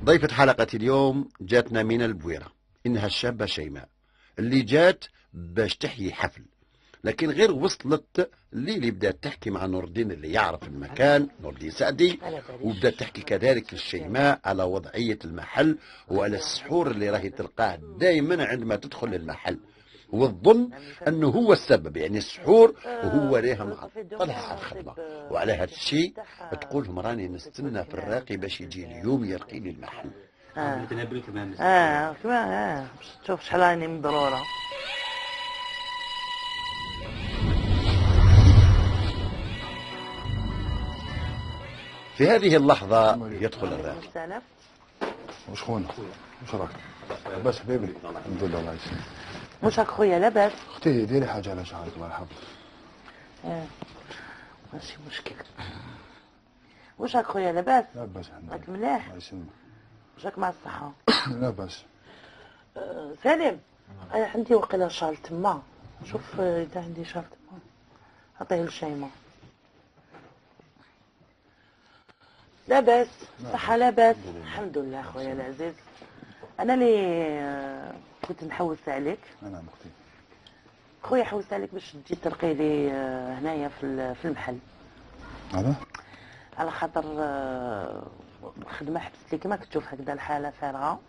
ضيفة حلقة اليوم جاتنا من البويرة، إنها الشابة شيماء اللي جات باش تحيي حفل، لكن غير وصلت اللي بدات تحكي مع نور الدين اللي يعرف المكان، نور الدين سعدي، وبدات تحكي كذلك للشيماء على وضعية المحل وعلى السحور اللي راهي تلقاه دائما عندما تدخل المحل، وتظن أنه هو السبب، يعني السحور وهو راها معطلها على الخدمة. وعلى هذا الشيء تقول لهم راني نستنى في الراقي باش يجي اليوم يرقي لي المحل. كمان شوف شحال راني مضرورة. في هذه اللحظة يدخل الراقي. وش خونا؟ وش راك؟ بس حبيبي الحمد لله الله يسلمك. مش هاك خويا لاباس؟ اختي ديري حاجة على شعرك الله يحفظك. ماشي مشكل. وش هاك خويا لاباس؟ لاباس الحمد لله. راك مليح؟ الله يسلمك. وش هاك مع الصحة؟ لاباس. سالم عندي وقيلا شال تما، شوف إذا عندي شال تما عطيه لشيماء. لاباس؟ صحة لاباس؟ الحمد لله خويا العزيز. أنا اللي كنت نحوس عليك. أنا أختي. خويا حوست عليك باش تجي ترقي لي هنايا في المحل. هذا؟ على خاطر الخدمة حبست لي كما كتشوف هكذا الحالة فارغة.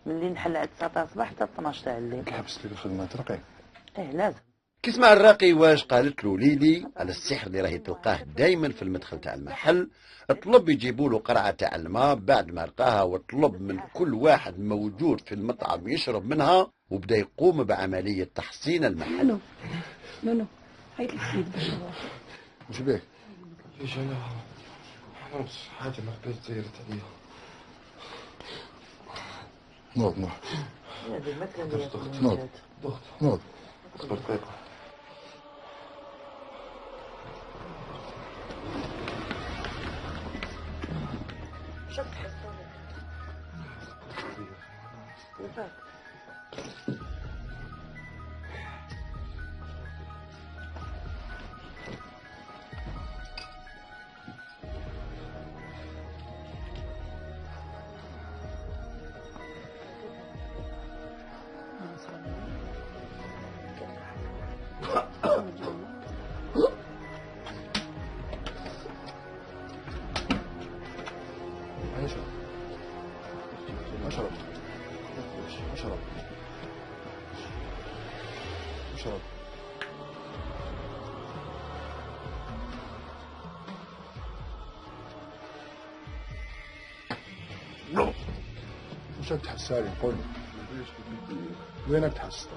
ملي نحل على 9 تاع الصباح حتى 12 تاع الليل. كي حبست لك الخدمة ترقي؟ إيه لازم. كيسمع الراقي واش قالت له ليلي على السحر اللي راهي تلقاه دايما في المدخل تاع المحل، طلب يجيبوا له قرعه تاع الماء بعد ما لقاها، وطلب من كل واحد موجود في المطعم يشرب منها، وبدا يقوم بعمليه تحصين المحل. نو هاي السيد باش وش بيك؟ ليش انا حاجه ما قدرت تزيرت عليها. نوض نوض اصبر دقيقه. شو تحسون؟ اشرب. وش تحس سالم؟ قول وينك تحس؟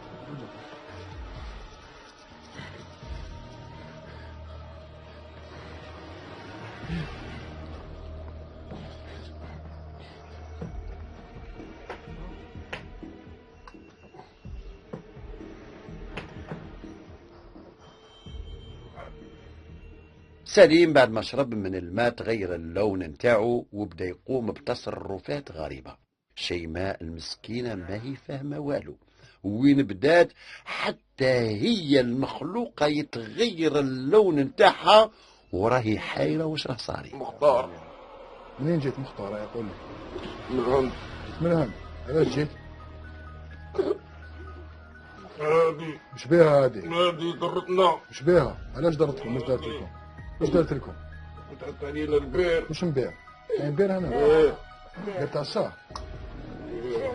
سليم بعد ما شرب من الماء تغير اللون نتاعو وبدا يقوم بتصرفات غريبة. شيماء المسكينة ما هي فاهمة والو، وين بدات حتى هي المخلوقة يتغير اللون نتاعها وراهي حايرة وش راه صاري. مختار. منين جيت مختار يا قول لي؟ من الهند. من الهند؟ علاش جيت؟ هادي. وش بيها هادي؟ هادي ضرتنا. وش بيها؟ علاش ضرتكم؟ وش دارت لكم؟ وش دارت لكم؟ وتحط علينا البير. وش نبيع؟ يعني نبيع هنا؟ ايه. بير تاع الساعة؟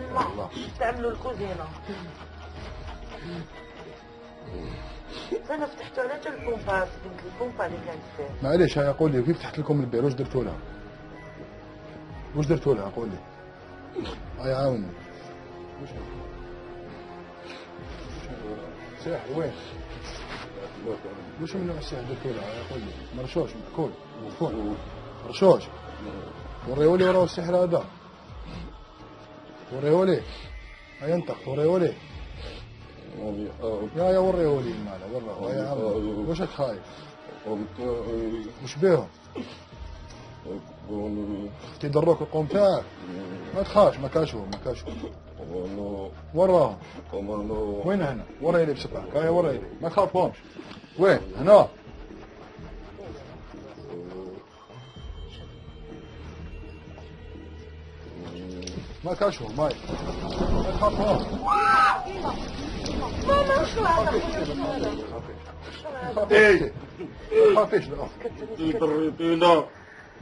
الله تعملوا الكوزينة. انا فتحتو على جال البومباس، بنت البومبا اللي كانت فيه. معليش هيا قول لي كيف فتحت لكم البير؟ وش درتوا لها؟ وش درتوا لها؟ قول لي. هيا عاوني. سحر وين؟ وش من نوع السحر درتوا لها؟ هيا قول لي. مرشوش مأكول مدفون. مرشوش. وريولي وراه السحر هذا. وريولي. هيا انطق وريولي. يا وريولي ماله وراه. هيا عاوني. وش خايف؟ وش بيهم؟ تدروك القوم تاعك ما تخافش ما كاشفهم ما كاشفهم وراهم وين هنا ورا لي بسرعه هيا ورا لي ما تخافهمش وين هنا ما كاشفهم ماي ما تخافوش ما تخافيش الأخ طريتينا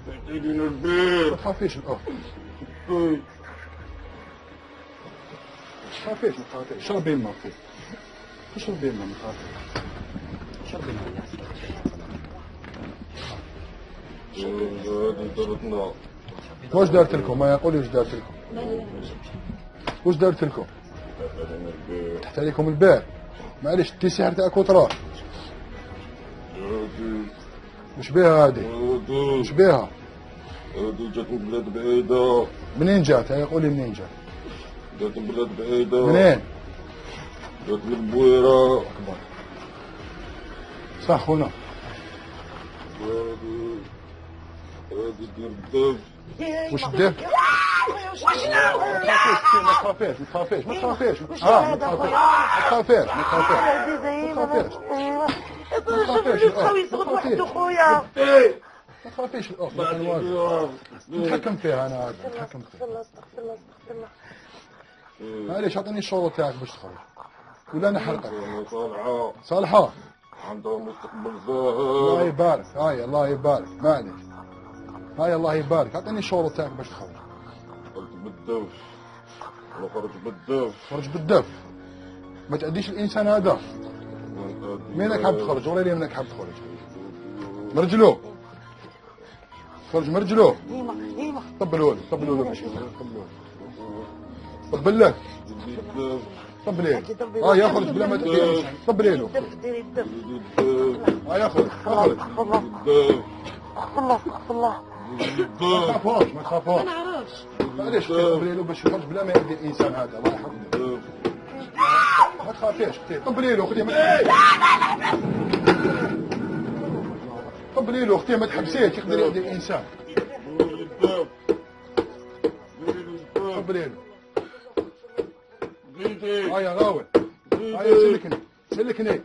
تعطيني البيت ما تخافيش الأخ ما تخافيش شربي الماء شربي الماء ما تخافيش شربي الماء هذه درتنا واش دارت لكم؟ ما يقولي واش دارت لكم؟ واش دارت لكم؟ تحت عليكم الباب معليش انتي سحر تاع كوطراش واش بيها هادي؟ واش بيها؟ هذه جات من بلاد بعيدة منين جات؟ يقولي منين جات؟ جات من بلاد بعيدة منين؟ جات من البويرة أكبر صح خونا هذه دير الدف واش الدف؟ ما تخافيش ما تخافيش ما تخافيش ما تخافيش ما تخافيش ما تخافيش خويا يصوت وحده خويا ما تخافيش الأخ نتحكم فيها أنا هذا نتحكم فيها استغفر الله استغفر الله معليش أعطيني الشروط تاعك باش تخرج ولا أنا حرقك صالحة صالحة عندها مستقبل الله زاهر يبارك هاي الله يبارك معليش هاي الله يبارك أعطيني الشروط تاعك باش تخرج خرج بالدف أنا خرج بالدف خرج بالدف ما تعديش الإنسان هذا منك حاب تخرج وريني منك حاب تخرج مرجلو خرج مرجلو طبلوا له باش يخرج طبلوا له طبل له طبلي له يخرج بلا ما تدير طبلي له يخرج يخرج الله الله ما تخافوش ما تخافوش معليش طبلي له باش يخرج بلا ما يأذي الإنسان هذا الله يحفظه ما تخافيش اختي طبلي له اختي طبلي له اختي ما تحبسيش يقدر يأذي الإنسان طبلي له هيا غاول هيا سلكني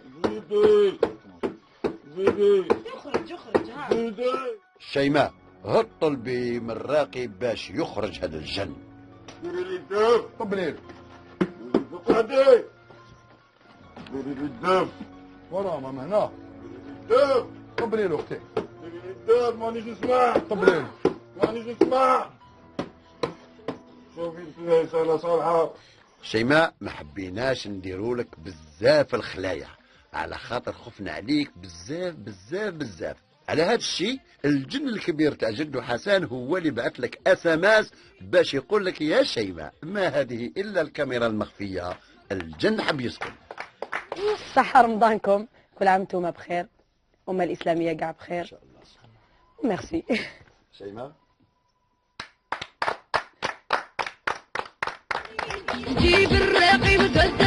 شيماء هالطلبي من راقي باش يخرج هذا الجن. طبلي له ورا ماما هنا طبلي له اختي مانيش نسمع طبلي له مانيش نسمع شوفي انت سنة صالحة شيماء ما حبيناش نديروا لك بزاف الخلايا على خاطر خفنا عليك بزاف بزاف بزاف. على هذا الشيء الجن الكبير تاع جدو حسن هو اللي بعث لك SMS باش يقول لك يا شيماء ما هذه الا الكاميرا المخفيه، الجن حب يسكن. صحة رمضانكم، كل عام وانتم بخير، أمة الإسلامية كاع بخير. ان شاء الله. ميرسي. شيماء جيب الراقي وتوزع